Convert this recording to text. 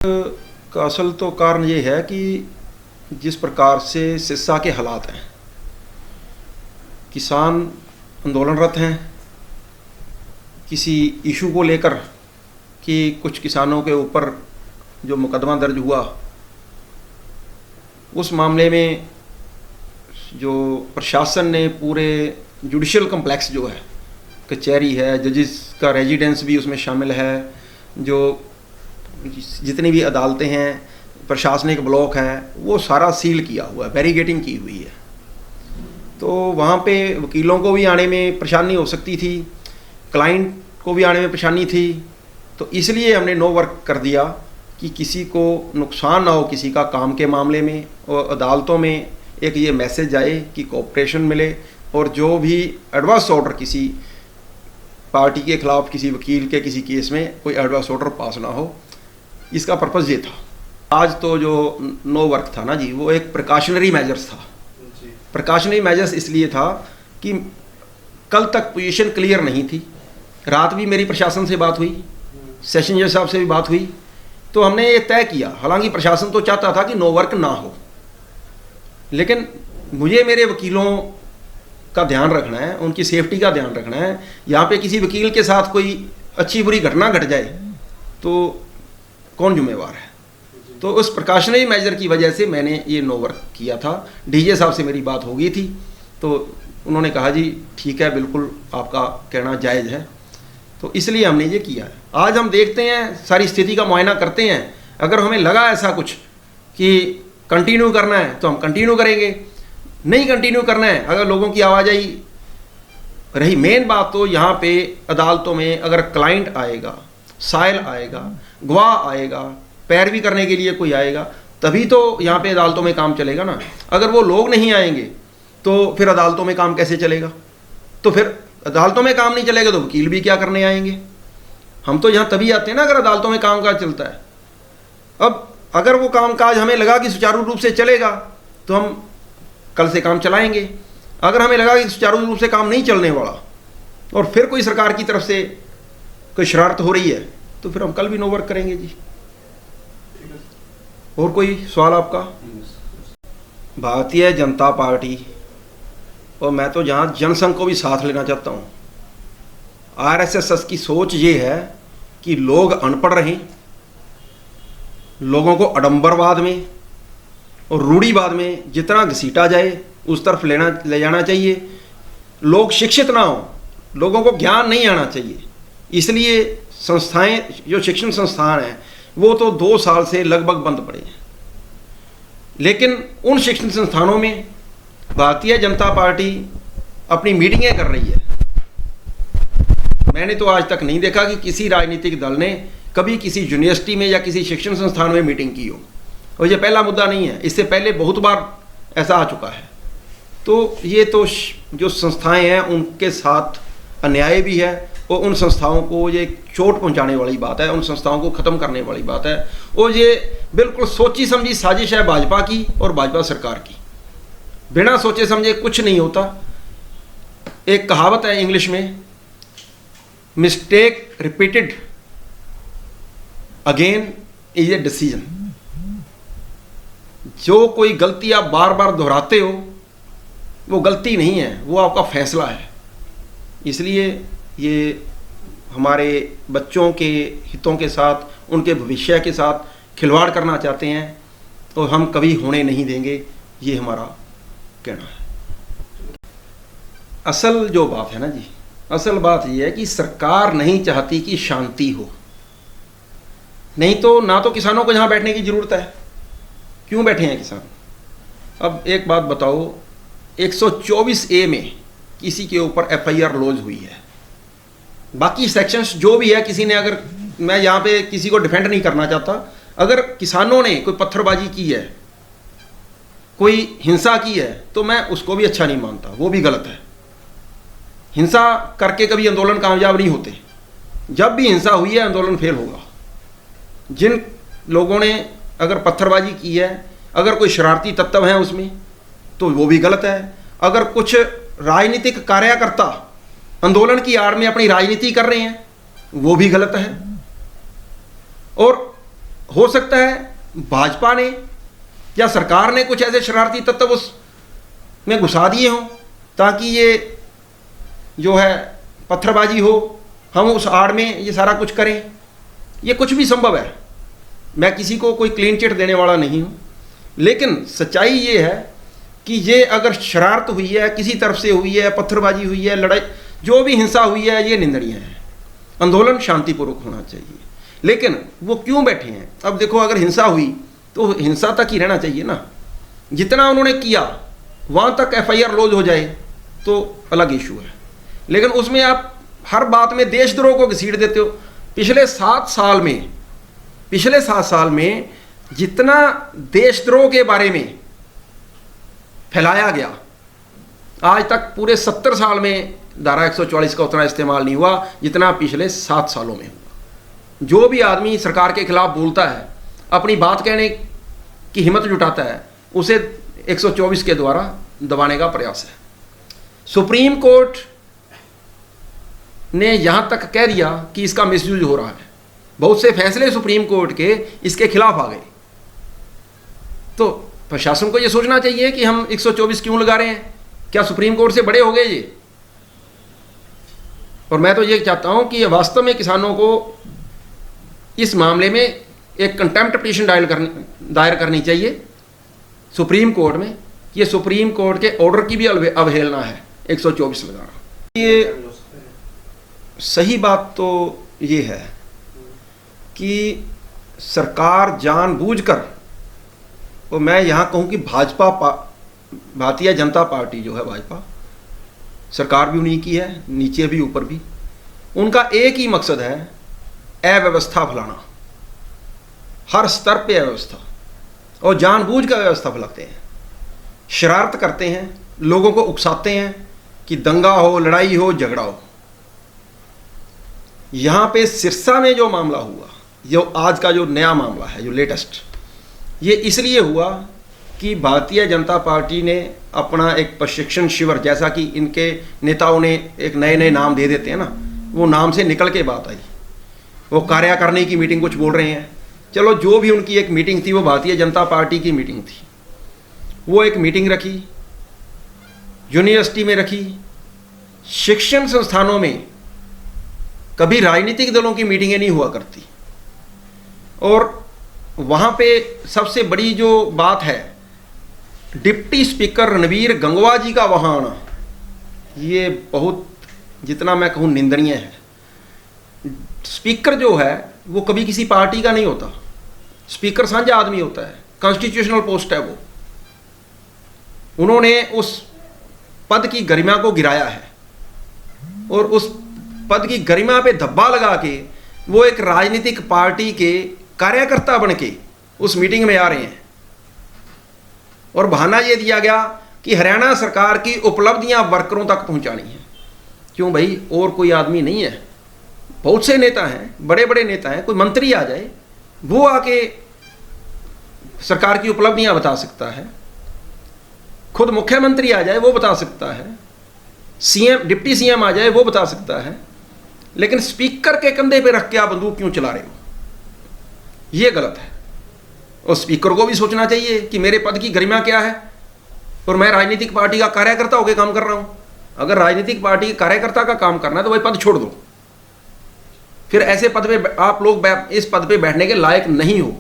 का असल तो कारण ये है कि जिस प्रकार से सिरसा के हालात हैं, किसान आंदोलनरत हैं किसी इशू को लेकर कि कुछ किसानों के ऊपर जो मुकदमा दर्ज हुआ, उस मामले में जो प्रशासन ने पूरे जुडिशल कम्प्लेक्स जो है, कचहरी है, जजेस का रेजिडेंस भी उसमें शामिल है, जो जितनी भी अदालतें हैं, प्रशासनिक ब्लॉक हैं, वो सारा सील किया हुआ है, बैरिकेडिंग की हुई है। तो वहाँ पे वकीलों को भी आने में परेशानी हो सकती थी, क्लाइंट को भी आने में परेशानी थी। तो इसलिए हमने नो वर्क कर दिया कि किसी को नुकसान ना हो किसी का काम के मामले में, और अदालतों में एक ये मैसेज जाए कि कोऑपरेशन मिले, और जो भी एडवांस ऑर्डर किसी पार्टी के खिलाफ, किसी वकील के किसी केस में कोई एडवांस ऑर्डर पास ना हो, इसका पर्पज़ ये था। आज तो जो नो वर्क था ना जी, वो एक प्रिकॉशनरी मेजर्स था। प्रिकॉशनरी मेजर्स इसलिए था कि कल तक पोजीशन क्लियर नहीं थी। रात भी मेरी प्रशासन से बात हुई, सेशन जज साहब से भी बात हुई, तो हमने ये तय किया, हालांकि प्रशासन तो चाहता था कि नो वर्क ना हो, लेकिन मुझे मेरे वकीलों का ध्यान रखना है, उनकी सेफ्टी का ध्यान रखना है। यहाँ पे किसी वकील के साथ कोई अच्छी बुरी घटना घट जाए तो कौन जिम्मेवार है। तो उस प्रिकॉशनरी मेजर की वजह से मैंने ये नो वर्क किया था। डीजे साहब से मेरी बात हो गई थी, तो उन्होंने कहा जी ठीक है, बिल्कुल आपका कहना जायज़ है, तो इसलिए हमने ये किया है। आज हम देखते हैं, सारी स्थिति का मुआयना करते हैं, अगर हमें लगा ऐसा कुछ कि कंटिन्यू करना है तो हम कंटिन्यू करेंगे, नहीं कंटिन्यू करना है, अगर लोगों की आवाजाही रही। मेन बात तो यहाँ पे अदालतों में अगर क्लाइंट आएगा, साइल आएगा, गवाह आएगा, पैरवी करने के लिए कोई आएगा, तभी तो यहाँ पे अदालतों में काम चलेगा ना। अगर वो लोग नहीं आएंगे तो फिर अदालतों में काम कैसे चलेगा? तो फिर अदालतों में काम नहीं चलेगा तो वकील भी क्या करने आएंगे? हम तो यहाँ तभी आते हैं ना अगर अदालतों में कामकाज चलता है। अब अगर वो कामकाज हमें लगा कि सुचारू रूप से चलेगा तो हम कल से काम चलाएंगे। अगर हमें लगा कि सुचारू रूप से काम नहीं चलने वाला और फिर कोई सरकार की तरफ से कोई शरारत हो रही है तो फिर हम कल भी नो वर्क करेंगे जी। और कोई सवाल आपका? भारतीय जनता पार्टी, और मैं तो जहाँ जनसंघ को भी साथ लेना चाहता हूँ, आरएसएस की सोच ये है कि लोग अनपढ़ रहें, लोगों को आडंबरवाद में और रूढ़िवाद में जितना घसीटा जाए उस तरफ ले जाना चाहिए। लोग शिक्षित ना हो, लोगों को ज्ञान नहीं आना चाहिए। इसलिए संस्थाएं, जो शिक्षण संस्थान हैं, वो तो 2 साल से लगभग बंद पड़े हैं। लेकिन उन शिक्षण संस्थानों में भारतीय जनता पार्टी अपनी मीटिंगें कर रही है। मैंने तो आज तक नहीं देखा कि किसी राजनीतिक दल ने कभी किसी यूनिवर्सिटी में या किसी शिक्षण संस्थान में मीटिंग की हो। और ये पहला मुद्दा नहीं है, इससे पहले बहुत बार ऐसा आ चुका है। तो ये तो जो संस्थाएं हैं उनके साथ अन्याय भी है, और उन संस्थाओं को ये चोट पहुंचाने वाली बात है, उन संस्थाओं को ख़त्म करने वाली बात है। और ये बिल्कुल सोची समझी साजिश है भाजपा की और भाजपा सरकार की। बिना सोचे समझे कुछ नहीं होता। एक कहावत है इंग्लिश में, mistake repeated again is a decision. जो कोई गलती आप बार बार दोहराते हो वो गलती नहीं है, वो आपका फैसला है। इसलिए ये हमारे बच्चों के हितों के साथ, उनके भविष्य के साथ खिलवाड़ करना चाहते हैं, और हम कभी होने नहीं देंगे, ये हमारा कहना है। असल जो बात है ना जी, असल बात ये है कि सरकार नहीं चाहती कि शांति हो। नहीं तो ना तो किसानों को यहाँ बैठने की ज़रूरत है। क्यों बैठे हैं किसान? अब एक बात बताओ, 124A में किसी के ऊपर FIR लॉज हुई है। बाकी सेक्शंस जो भी है, किसी ने, अगर मैं यहाँ पे किसी को डिफेंड नहीं करना चाहता, अगर किसानों ने कोई पत्थरबाजी की है, कोई हिंसा की है, तो मैं उसको भी अच्छा नहीं मानता, वो भी गलत है। हिंसा करके कभी आंदोलन कामयाब नहीं होते। जब भी हिंसा हुई है आंदोलन फेल होगा। जिन लोगों ने अगर पत्थरबाजी की है, अगर कोई शरारती तत्व है उसमें, तो वो भी गलत है। अगर कुछ राजनीतिक कार्यकर्ता आंदोलन की आड़ में अपनी राजनीति कर रहे हैं, वो भी गलत है। और हो सकता है भाजपा ने या सरकार ने कुछ ऐसे शरारती तत्व उसमें घुसा दिए हों ताकि ये जो है पत्थरबाजी हो, हम उस आड़ में ये सारा कुछ करें। ये कुछ भी संभव है, मैं किसी को कोई क्लीन चिट देने वाला नहीं हूँ, लेकिन सच्चाई ये है कि ये अगर शरारत हुई है, किसी तरफ से हुई है, पत्थरबाजी हुई है, लड़ाई, जो भी हिंसा हुई है, ये निंदनीय है। आंदोलन शांतिपूर्वक होना चाहिए, लेकिन वो क्यों बैठे हैं? अब देखो, अगर हिंसा हुई तो हिंसा तक ही रहना चाहिए ना, जितना उन्होंने किया वहाँ तक FIR लॉज हो जाए तो अलग इशू है, लेकिन उसमें आप हर बात में देशद्रोह को घसीट देते हो। पिछले 7 साल में जितना देशद्रोह के बारे में फैलाया गया, आज तक पूरे 70 साल में धारा 144 का उतना इस्तेमाल नहीं हुआ जितना पिछले 7 सालों में हुआ। जो भी आदमी सरकार के खिलाफ बोलता है, अपनी बात कहने की हिम्मत जुटाता है, उसे 124 के द्वारा दबाने का प्रयास है। सुप्रीम कोर्ट ने यहाँ तक कह दिया कि इसका मिसयूज हो रहा है, बहुत से फैसले सुप्रीम कोर्ट के इसके खिलाफ आ गए। तो प्रशासन को ये सोचना चाहिए कि हम 124 क्यों लगा रहे हैं, क्या सुप्रीम कोर्ट से बड़े हो गए ये? और मैं तो ये चाहता हूँ कि वास्तव में किसानों को इस मामले में एक कंटेम्प्ट पिटीशन दायर करनी चाहिए सुप्रीम कोर्ट में। ये सुप्रीम कोर्ट के ऑर्डर की भी अवहेलना है 124 लगाना। ये सही बात तो ये है कि सरकार जानबूझकर, और मैं यहाँ कहूँ कि भारतीय जनता पार्टी जो है, भाजपा सरकार भी उन्हीं की है, नीचे भी ऊपर भी, उनका एक ही मकसद है अव्यवस्था फैलाना, हर स्तर पे अव्यवस्था, और जानबूझ कर अव्यवस्था फैलाते हैं, शरारत करते हैं, लोगों को उकसाते हैं कि दंगा हो, लड़ाई हो, झगड़ा हो। यहाँ पे सिरसा में जो मामला हुआ, जो आज का जो नया मामला है, जो लेटेस्ट, ये इसलिए हुआ कि भारतीय जनता पार्टी ने अपना एक प्रशिक्षण शिविर, जैसा कि इनके नेताओं ने एक नए नए नाम दे देते हैं ना, वो नाम से निकल के बात आई। वो कार्यकारिणी की मीटिंग कुछ बोल रहे हैं, चलो जो भी उनकी एक मीटिंग थी वो भारतीय जनता पार्टी की मीटिंग थी। वो एक मीटिंग रखी, यूनिवर्सिटी में रखी, शिक्षण संस्थानों में कभी राजनीतिक दलों की मीटिंगें नहीं हुआ करती। और वहाँ पे सबसे बड़ी जो बात है, डिप्टी स्पीकर रणवीर गंगवा जी का वहाँ आना, ये बहुत, जितना मैं कहूँ, निंदनीय है। स्पीकर जो है वो कभी किसी पार्टी का नहीं होता, स्पीकर साझा आदमी होता है, कॉन्स्टिट्यूशनल पोस्ट है वो। उन्होंने उस पद की गरिमा को गिराया है, और उस पद की गरिमा पे धब्बा लगा के वो एक राजनीतिक पार्टी के कार्यकर्ता बन के उस मीटिंग में आ रहे हैं। और बहाना ये दिया गया कि हरियाणा सरकार की उपलब्धियां वर्करों तक पहुंचानी है। क्यों भाई, और कोई आदमी नहीं है? बहुत से नेता हैं, बड़े बड़े नेता हैं, कोई मंत्री आ जाए, वो आके सरकार की उपलब्धियां बता सकता है, खुद मुख्यमंत्री आ जाए वो बता सकता है, सीएम, डिप्टी सीएम आ जाए वो बता सकता है, लेकिन स्पीकर के कंधे पे रख के आप बंदूक क्यों चला रहे हो? ये गलत है। और स्पीकर को भी सोचना चाहिए कि मेरे पद की गरिमा क्या है, और मैं राजनीतिक पार्टी का कार्यकर्ता होकर काम कर रहा हूं। अगर राजनीतिक पार्टी के कार्यकर्ता का काम करना है तो वही पद छोड़ दो, फिर ऐसे पद पे आप लोग इस पद पे बैठने के लायक नहीं हो।